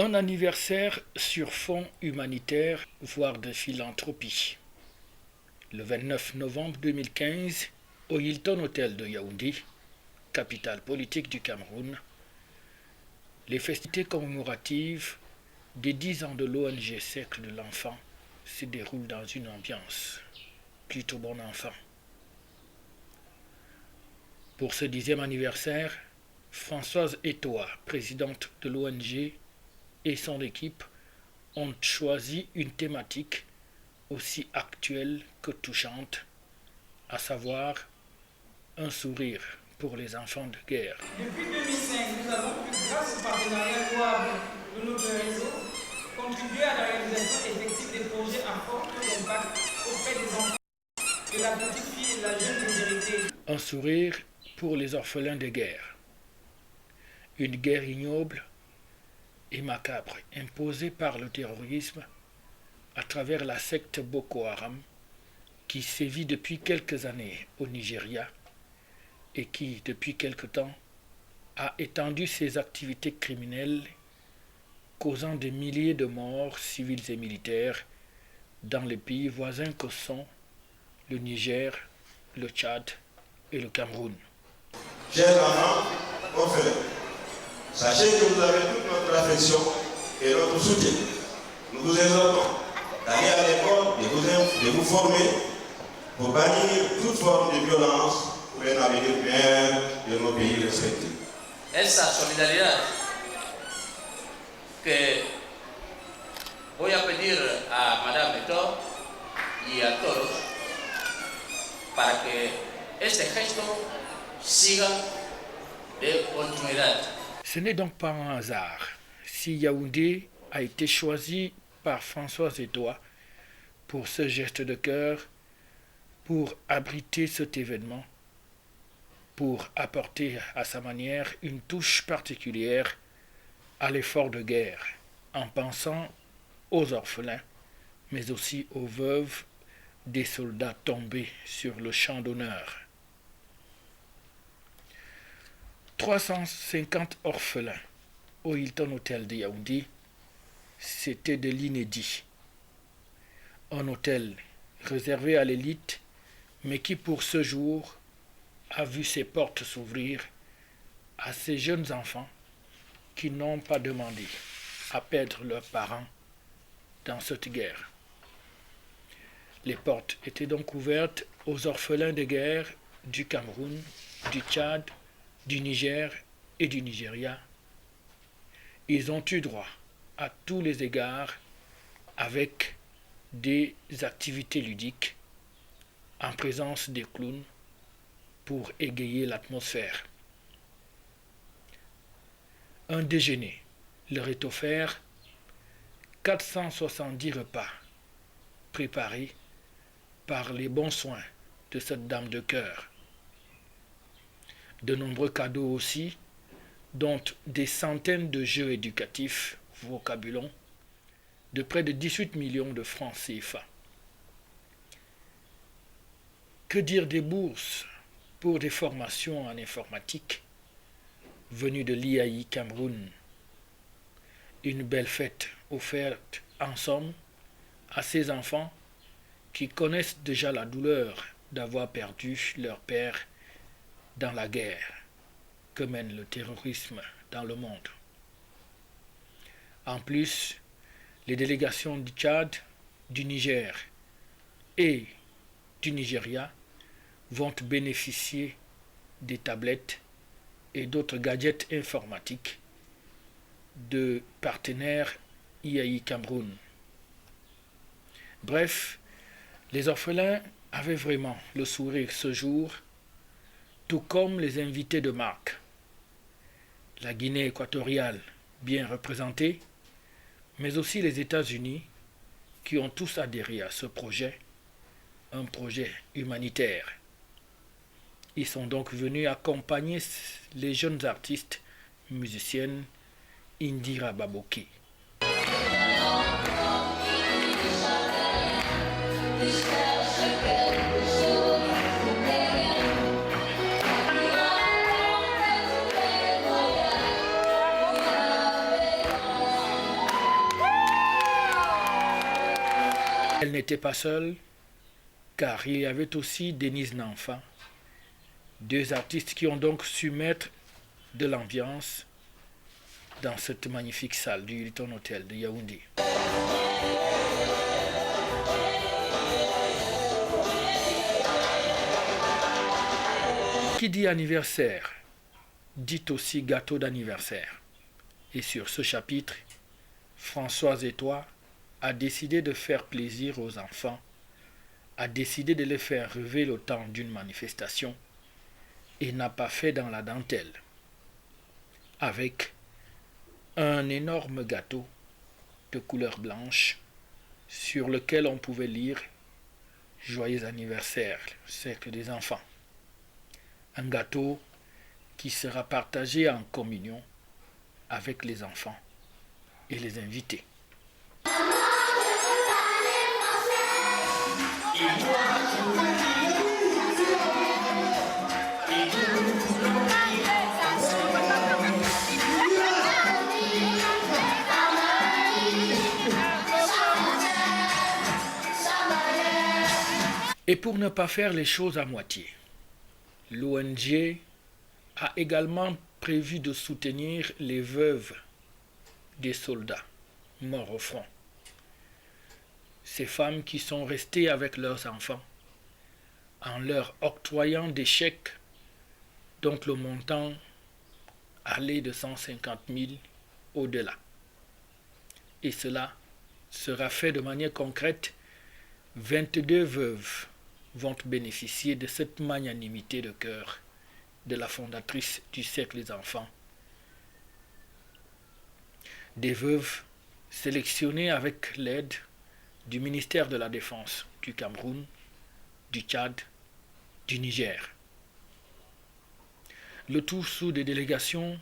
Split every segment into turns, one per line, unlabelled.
Un anniversaire sur fond humanitaire, voire de philanthropie. Le 29 novembre 2015, au Hilton Hotel de Yaoundé, capitale politique du Cameroun, les festivités commémoratives des 10 ans de l'ONG Cercle de l'Enfant se déroulent dans une ambiance plutôt bon enfant. Pour ce 10e anniversaire, Françoise Etoa, présidente de l'ONG, et son équipe ont choisi une thématique aussi actuelle que touchante, à savoir un sourire pour les enfants de guerre.
Depuis 2005, nous avons pu, grâce au partenariat louable de notre réseau, contribuer à la réalisation effective des projets à fort taux d'impact auprès des enfants de la petite fille et de la jeune majorité.
Un sourire pour les orphelins de guerre. Une guerre ignoble et macabre imposée par le terrorisme à travers la secte Boko Haram qui sévit depuis quelques années au Nigeria et qui, depuis quelque temps, a étendu ses activités criminelles, causant des milliers de morts civiles et militaires dans les pays voisins que sont le Niger, le Tchad et le Cameroun.
Chers enfants, orphelins, sachez que vous avez toute notre affection et notre soutien. Nous vous exhortons d'aller à l'école, de vous former pour bannir toute forme de violence pour un avenir meilleur de nos pays respectifs.
Esa solidaridad que voy a pedir a Madame Eto'o y a todos para que este gesto siga de continuidad.
Ce n'est donc pas un hasard si Yaoundé a été choisi par Françoise Etoa pour ce geste de cœur, pour abriter cet événement, pour apporter à sa manière une touche particulière à l'effort de guerre, en pensant aux orphelins, mais aussi aux veuves des soldats tombés sur le champ d'honneur. 350 orphelins au Hilton Hotel de Yaoundé, c'était de l'inédit. Un hôtel réservé à l'élite, mais qui pour ce jour a vu ses portes s'ouvrir à ces jeunes enfants qui n'ont pas demandé à perdre leurs parents dans cette guerre. Les portes étaient donc ouvertes aux orphelins de guerre du Cameroun, du Tchad, du Niger et du Nigeria. Ils ont eu droit à tous les égards avec des activités ludiques en présence des clowns pour égayer l'atmosphère. Un déjeuner leur est offert, 470 repas préparés par les bons soins de cette dame de cœur. De nombreux cadeaux aussi, dont des centaines de jeux éducatifs vocabulons de près de 18 millions de francs CFA. Que dire des bourses pour des formations en informatique venues de l'IAI Cameroun? Une belle fête offerte en somme à ces enfants qui connaissent déjà la douleur d'avoir perdu leur père dans la guerre que mène le terrorisme dans le monde. En plus, les délégations du Tchad, du Niger et du Nigeria vont bénéficier des tablettes et d'autres gadgets informatiques de partenaires IAI Cameroun. Bref, les orphelins avaient vraiment le sourire ce jour, tout comme les invités de marque. La Guinée équatoriale bien représentée, mais aussi les États-Unis qui ont tous adhéré à ce projet, un projet humanitaire. Ils sont donc venus accompagner les jeunes artistes musiciennes Indira Baboki. Elle n'était pas seule, car il y avait aussi Denise Nanfa, deux artistes qui ont donc su mettre de l'ambiance dans cette magnifique salle du Hilton Hotel de Yaoundé. Qui dit anniversaire, dit aussi gâteau d'anniversaire. Et sur ce chapitre, Françoise Etoile a décidé de faire plaisir aux enfants, a décidé de les faire rêver le temps d'une manifestation et n'a pas fait dans la dentelle. Avec un énorme gâteau de couleur blanche sur lequel on pouvait lire « Joyeux anniversaire, cercle des enfants ». Un gâteau qui sera partagé en communion avec les enfants et les invités. Et pour ne pas faire les choses à moitié, l'ONG a également prévu de soutenir les veuves des soldats morts au front. Ces femmes qui sont restées avec leurs enfants en leur octroyant des chèques dont le montant allait de 150 000 au-delà. Et cela sera fait de manière concrète. 22 veuves vont bénéficier de cette magnanimité de cœur de la fondatrice du Cercle des enfants. Des veuves sélectionnées avec l'aide du ministère de la Défense du Cameroun, du Tchad, du Niger. Le tout sous des délégations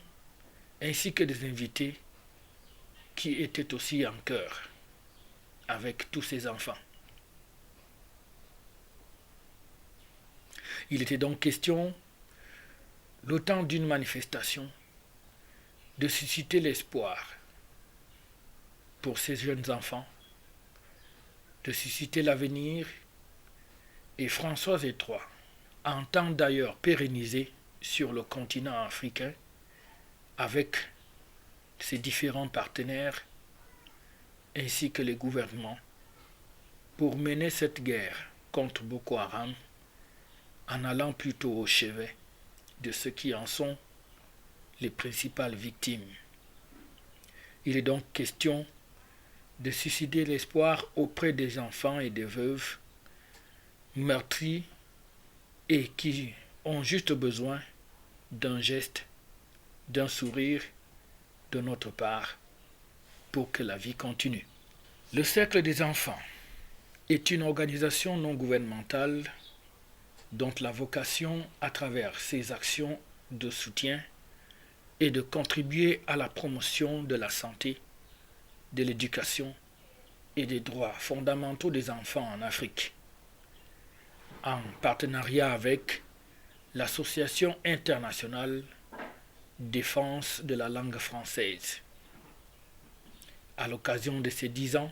ainsi que des invités qui étaient aussi en chœur avec tous ces enfants. Il était donc question, le temps d'une manifestation, de susciter l'espoir pour ces jeunes enfants, de susciter l'avenir, et Françoise Etoile entend d'ailleurs pérenniser sur le continent africain, avec ses différents partenaires ainsi que les gouvernements, pour mener cette guerre contre Boko Haram en allant plutôt au chevet de ceux qui en sont les principales victimes. Il est donc question de susciter l'espoir auprès des enfants et des veuves meurtris et qui ont juste besoin d'un geste, d'un sourire de notre part pour que la vie continue. Le Cercle des enfants est une organisation non gouvernementale dont la vocation, à travers ses actions de soutien, est de contribuer à la promotion de la santé, de l'éducation et des droits fondamentaux des enfants en Afrique, en partenariat avec l'Association internationale défense de la langue française. À l'occasion de ces 10 ans,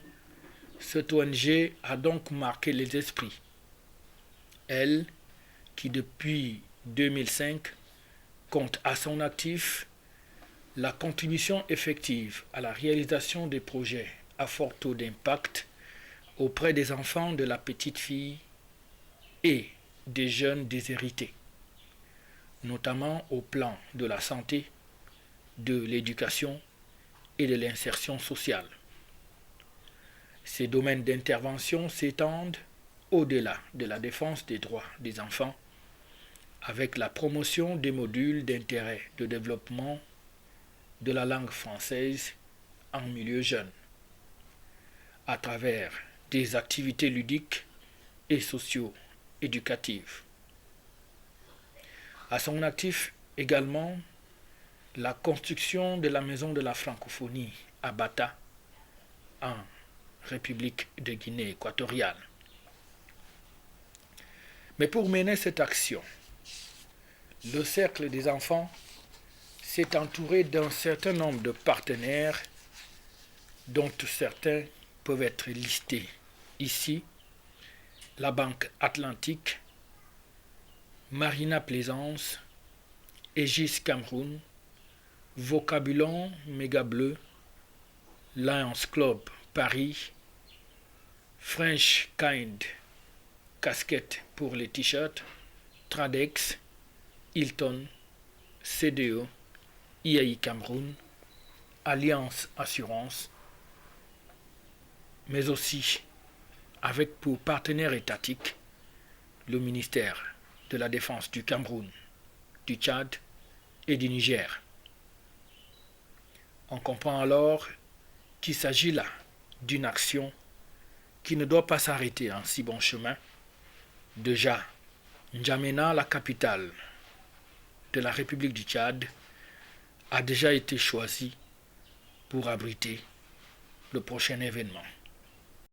cette ONG a donc marqué les esprits. Elle, qui depuis 2005 compte à son actif la contribution effective à la réalisation des projets à fort taux d'impact auprès des enfants de la petite fille et des jeunes déshérités, notamment au plan de la santé, de l'éducation et de l'insertion sociale. Ces domaines d'intervention s'étendent au-delà de la défense des droits des enfants, avec la promotion des modules d'intérêt de développement de la langue française en milieu jeune, à travers des activités ludiques et socio-éducatives. À son actif également la construction de la Maison de la Francophonie à Bata, en République de Guinée équatoriale. Mais pour mener cette action, le Cercle des enfants s'est entouré d'un certain nombre de partenaires dont certains peuvent être listés Ici, la Banque Atlantique, Marina Plaisance, Aegis Cameroun, Vocabulon Méga Bleu, Lions Club Paris, French Kind, casquette pour les t-shirts, Tradex, Hilton, CDO, IAI Cameroun, Alliance Assurance, mais aussi avec pour partenaire étatique le ministère de la Défense du Cameroun, du Tchad et du Niger. On comprend alors qu'il s'agit là d'une action qui ne doit pas s'arrêter en si bon chemin. Déjà, N'Djamena, la capitale de la République du Tchad, a déjà été choisie pour abriter le prochain événement.